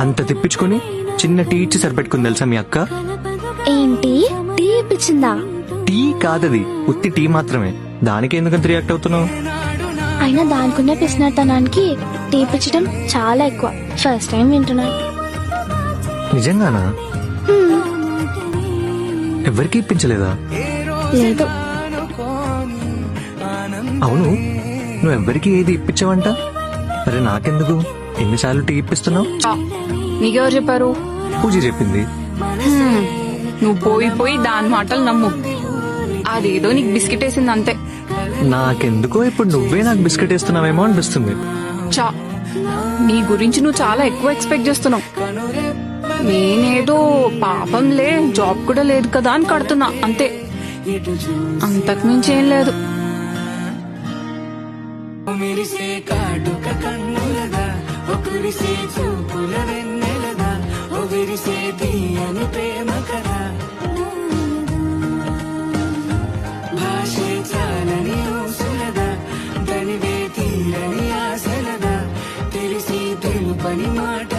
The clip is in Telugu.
అంత తిప్పించుకొని చిన్న టీ ఇచ్చి సరిపెట్టుకుని తెలుసా మీ అక్క? ఏంటి టీ ఇప్పించిందా? టీ కాదది, ఉత్తి టీ మాత్రమే. దానికి ఎందుకంత రియాక్ట్ అవుతున్నావు? అయినా దానికున్న పిసినతనానికి టీ ఇప్పించడం చాలా ఎక్కువ. ఫస్ట్ టైం వింటున్నాను. నిజంగానా? ఎవరికి ఇప్పించలేదా? లేదు. అవును, నువ్వు ఎవ్వరికి ఏది ఇప్పించావంట? మరి నాకెందుకు ఎన్నిసార్లు టీ ఇప్పిస్తున్నావు? నీకెవరు చెప్పారు? పూజ చెప్పింది. నువ్వు పోయి పోయి దాని మాటలు నమ్ము. అదేదో నీకు బిస్కెట్ వేసింది అంతే. నాకెందుకో ఇప్పుడు నువ్వే నాకు బిస్కెట్ వేస్తున్నావేమో అనిపిస్తుంది. చా, నీ గురించి నువ్వు చాలా ఎక్కువ ఎక్స్పెక్ట్ చేస్తున్నావు. నేనేదో పాపంలే, జాబ్ కూడా లేదు కదా అని కడుతున్నా అంతే. అంతకు మించి ఏం లేదు. పని మాట